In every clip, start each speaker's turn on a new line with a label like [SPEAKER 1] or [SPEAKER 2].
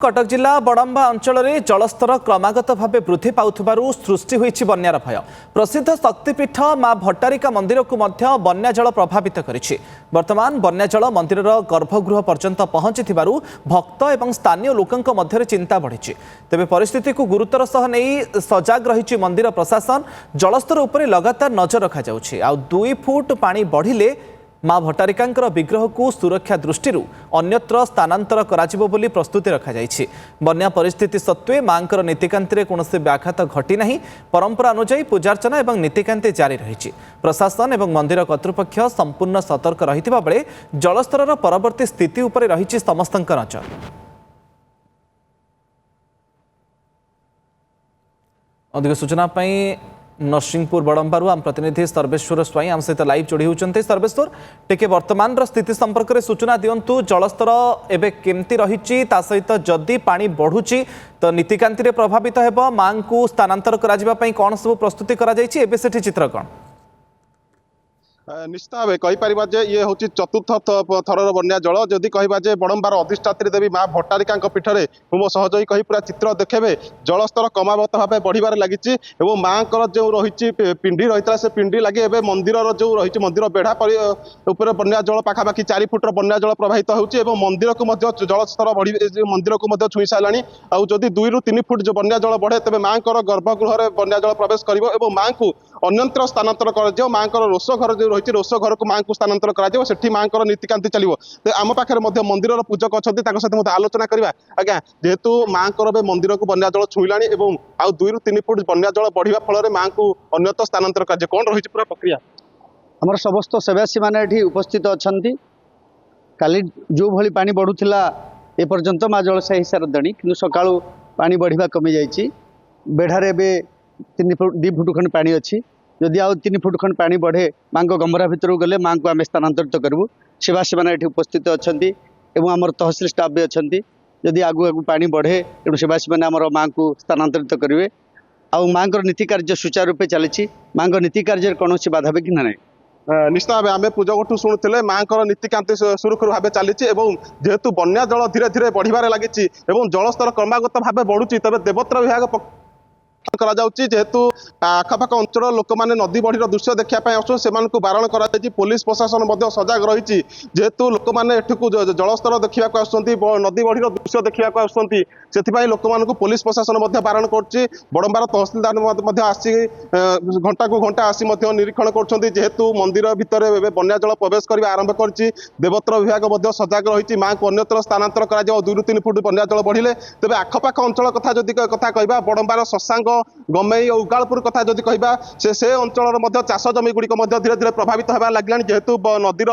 [SPEAKER 1] कटक जिला बड़म्बा अंचल में जलस्तर क्रमागत भाव वृद्धि पाउथिबारु सृष्टि होइछि बन्यार भय। प्रसिद्ध शक्तिपीठ मां भट्टारिका मंदिर को मध्य बन्या जल प्रभावित करिछि। वर्तमान बन्या जल मंदिर गर्भगृह पर्यंत पहुंचिथिबारु भक्त एवं स्थानीय लोकंक मध्य चिंता बढ़िछि। तेबे परिस्थिति को गुरुतर सह नहीं सजाग रहिछि मंदिर प्रशासन। जलस्तर उपरे लगातार नजर रखा जाउछि। आ 2 फुट पानी बढ़िले मां भट्टारिकांकर विग्रह को सुरक्षा दृष्टि अन्यत्र स्थानांतर कराजिबो बोली प्रस्तुति रखा जाइछि। बन्या परिस्थिति सत्वे मांकर नीतिकांति कौनसी व्याघात घटी नहीं। परंपरा अनुसार पूजार्चना और नीतिकांति जारी रही। प्रशासन और मंदिर कर्तृपक्ष संपूर्ण सतर्क रहिथिबा बेले जलस्तर परवर्ती स्थिति उपरे रहिछि समस्तंक नजर। अधिक सूचना नरसिंहपुर बड़म्बारू आम प्रतिनिधि सर्वेश्वर स्वाई आम सहित लाइव जोड़ी होती। सर्वेश्वर टिके वर्तमान स्थिति संपर्क में सूचना दिंतु। जलस्तर एवं केमती रही सहित जदि पानी बढ़ुची तो नीतिकांति प्रभावित हेब मां को स्थानांतर करने कौन सब प्रस्तुति कर चित्र कौन?
[SPEAKER 2] निश्चित भाव कहीपर ये हूँ चतुर्थ थरर बन्या जल जदि कहवा बड़म्बार अधिष्ठात्री देवी मां भट्टारिका पीठ में मो सहयोगी कही पूरा चित्र देखेबे जलस्तर क्रमागत भाव बढ़िबार लगी। माँ जो रही पिंडी रही है से पिंडी लगे एवं मंदिर जो रही मंदिर बेढ़ा उपर बन्या जल पाखापाखि 4 फुटर बन्या जल प्रवाहित होउछि एवं मंदिर को जलस्तर बढ़ी मंदिर को छुई साराणी। आदि 2 ରୁ 3 फुट जो बन्या जल बढ़े तेज माँ गर्भगृह बन्या जल प्रवेश कर माँ को अन्यत्र स्थानांतर कर माँ रोष घर जो रही रोष घर को माँ को स्थानांतर कर माँ नीतिकांति चलो। आम पाखे मंदिर पूजक अच्छा सहित आलोचना करवा आज्ञा जेहेतु माँ मंदिर को बन्या जल छुईला आउ 2 ରୁ 3 फुट बन्या जल बढ़िया फल माँ को अन्यत्र स्थानांतर कार्य कौन रही पूरा प्रक्रिया?
[SPEAKER 3] आम समस्त सेवासी मैंने उपस्थित अच्छा काली जो भली पानी बढ़ुला एपर्यंत माँ जलसाई सारदेणी कि सका पानी बढ़िया कमी जाइए। बेढ़ारे 2 फुट खंड पानी अच्छी जदि आउ 3 फुट खंड पानी बढ़े माँ गमरा भितर गले माँ को आम स्थानांतरित करूँ। सेवासी मैंने उपस्थित अच्छा आमर तहसिल स्टाफ भी अच्छा जदि आगु आगु पानी बढ़े तेणु सेवासी मैंने आमर माँ को स्थानांतरित करेंगे। आउ माँ नीति कार्य सुचारू रूपे चली माँ नीति कार्य कौन बाधा विघ्न ना।
[SPEAKER 2] निश्चित भाव आम पूजक शुणुले माँ नीतिकांति सुरुखुरु भाव चली जेहेतु बन्या जल धीरे धीरे बढ़िबार लगी जलस्तर क्रमागत भाव बढ़ुची तेज देवोत्तर विभाग जेहेतु आखपाख अंचल लोक मैंने नदी बढ़ी दृश्य देखापी आस बारण कर पुलिस प्रशासन सजग रही जेहेतु लोक मैंने जलस्तर देखा नदी बढ़ी दृश्य देखा से लोक मानक पुलिस प्रशासन बारण कर बड़म्बार तहसिलदार आसी घंटा को घंटा आसी निरीक्षण करेतु मंदिर भितर बन्या जल प्रवेश करने आरंभ कर देवोत्तर विभाग सजग रही माँ को अन्यत्र स्थानांतर कर 2 ରୁ 3 फुट बन्या जल बढ़िले तेज आखपाख अंचल कथा जदि कथा कह बड़म्बार शशांग गमई और उगालपुर कथा जदि कहबा से अंचल चाष जमी गुड़िक धीरे धीरे प्रभावित होगा लगे जेहेतु नदीर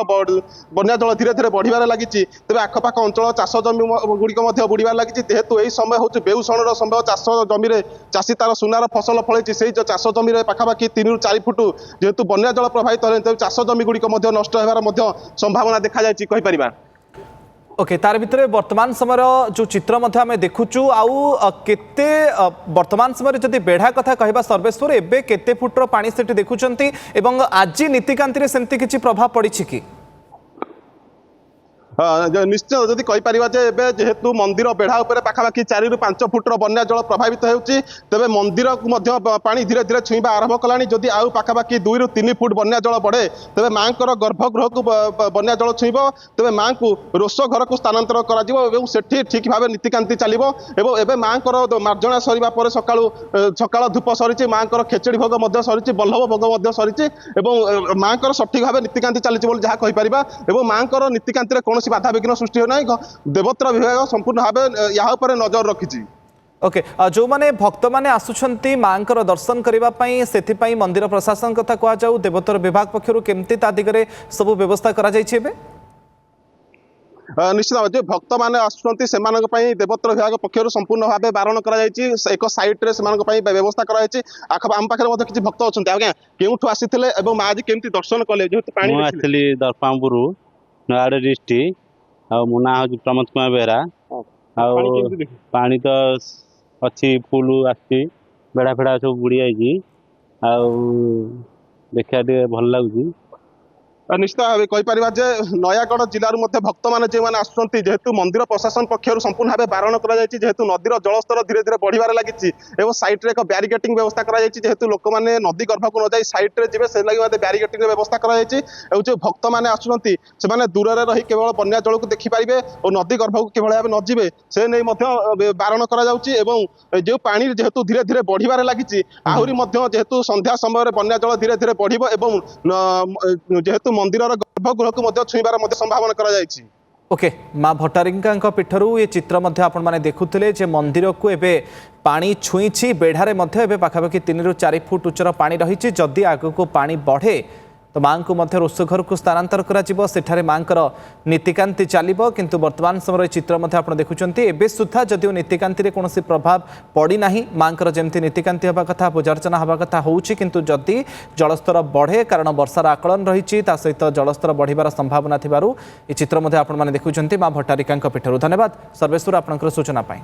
[SPEAKER 2] बन्या जल धीरे धीरे बढ़िबार लगी तेज आखपाख अंचल चाष जमी गुड़िक बुड़ार लगी जेहेतु यही समय हूँ बेउषण समय चाष जमी चाषी तार सुनार फसल फल से चाष जमी पाखापाखि 3 ରୁ 4 फुट जेहेतु बन्या जल प्रभावित हो चाष जमी गुड़िक नष्ट होबार संभावना देखा जाए।
[SPEAKER 1] ओके तार भितर वर्तमान समय जो चित्र आम देखुचु आउ केते वर्तमान समय जदि बेढ़ा कथा कहबा सर्वेश्वर एबे केते फुटर पानी सेठी देखुचंती एवं आज नीतिकांति सेमती किछि प्रभाव पड़ी कि?
[SPEAKER 2] निश्चय जदि कहीपर जेहेतु मंदिर बेढ़ा उपर पाखापाखि 4 ରୁ 5 फुटर बन्या जल प्रभावित होती तेज मंदिर को पानी धीरे धीरे छुईवा आरंभ कलानी जदि आउ पाखापाखि 2 ରୁ 3 फुट बन्या जल बढ़े तेज माँ गर्भगृह को बन्या जल छुईब तेज माँ को रोष घर को स्थानांतर कर ठीक भाव नीतिकांति चलो एवं माँ मार्जना सरिबा पर सकाळ धूप सरी माँ खेचड़ी भोग सरी बल्लभ भोग सरी माँ सठिक भाव नीतिकांति चली जहाँ कहीपर माँ नीतिकांति कौन बाधा विघ्न सृष्टि होना देवोत्तर विभाग संपूर्ण भाव या नजर रखी।
[SPEAKER 1] ओके जो माने भक्त माने आसुछंती मांकर दर्शन करने से मंदिर प्रशासन कथा कह जाऊ देवोत्तर विभाग पक्षर केमती ता दिगरे सब व्यवस्था करा जाइछि बे?
[SPEAKER 2] निश्चित भाव भक्त मैंने आसुँच देवोत्तर विभाग पक्षर संपूर्ण भाव बारण कर एक साइड्रे से व्यवस्था कराई आम पाखे किसी भक्त अच्छा आज्ञा केउठू आसी आज केमती दर्शन कले जेहेतु
[SPEAKER 4] पानी दरपापुर नयागढ़ डिस्ट्रिक्ट मो ना हूँ प्रमोद कुमार बेहरा पानी तो अच्छी फुल आसी बेड़ा फेड़ा सब बुड़ी आई देखा भल लगुच
[SPEAKER 2] ନିଶ୍ଚିତ ଭାବେ କହିପାରିବା ଯେ ନୟାଗଡ଼ ଜିଲ୍ଲାରୁ ମଧ୍ୟ ଭକ୍ତମାନେ ଯେଉଁମାନେ ଆସୁଛନ୍ତି ଯେହେତୁ ମନ୍ଦିର ପ୍ରଶାସନ ପକ୍ଷରୁ ସମ୍ପୂର୍ଣ୍ଣ ଭାବେ ବାରଣ କରାଯାଇଛି ଯେହେତୁ ନଦୀର ଜଳସ୍ତର ଧୀରେ ଧୀରେ ବଢିବାରେ ଲାଗିଛି ଏବଂ ସାଇଡ୍ରେ ଏକ ବ୍ୟାରିକେଟିଂ ବ୍ୟବସ୍ଥା କରାଯାଇଛି ଯେହେତୁ ଲୋକମାନେ ନଦୀ ଗର୍ଭକୁ ନ ଯାଇ ସାଇଡ୍ରେ ଯିବେ ସେ ଲାଗି ମଧ୍ୟ ବ୍ୟାରିକେଟିଂର ବ୍ୟବସ୍ଥା କରାଯାଇଛି ଏବଂ ଯେଉଁ ଭକ୍ତମାନେ ଆସୁଛନ୍ତି ସେମାନେ ଦୂରରେ ରହି କେବଳ ବନ୍ୟା ଜଳକୁ ଦେଖିପାରିବେ ଓ ନଦୀ ଗର୍ଭକୁ କିଭଳି ଭାବେ ନ ଯିବେ ସେ ନେଇ ମଧ୍ୟ ବାରଣ କରାଯାଉଛି ଏବଂ ଯେଉଁ ପାଣି ଯେହେତୁ ଧୀରେ ଧୀରେ ବଢିବାରେ ଲାଗିଛି ଆହୁରି ମଧ୍ୟ ଯେହେତୁ ସନ୍ଧ୍ୟା ସମୟରେ ବନ୍ୟା ଜଳ ଧୀରେ ଧୀରେ ବଢିବ ଏବଂ ଯେହେତୁ ମନ୍ଦିରର ଗର୍ଭଗୃହକୁ ମଧ୍ୟ ଛୁଇଁବାର ମଧ୍ୟ ସମ୍ଭାବନା କରାଯାଇଛି।
[SPEAKER 1] ओके माँ भट्टारिका पीठरू ये चित्र मध्य आपण माने देखुथिले जे मंदिर को एबे पानी छुईछि बेढ़ारे मध्य एबे पाखापाखि 3 ରୁ 4 फुट उच्चर पानी रही जदि आग को पानी बढ़े तो माँ को मध्य रोष घर को स्थानांतर कर माँकर नीतिकांति चलो किंतु वर्तमान समय चित्र मध्य आप देखुंत एवं सुधा जदिव नीतिकांति कौन प्रभाव पड़ना माँकर जमी नीतिकांति हवा कथा पूजार्चना हवा कथा होउछि किंतु जदि जलस्तर बढ़े कारण वर्षार आकलन रही सहित जलस्तर बढ़िबार संभावना थिबारु ये चित्र मध्य आपण माने देखुंत माँ भट्टारिका पीठरू धन्यवाद सर्वेश्वर आपनकर सूचना पाई।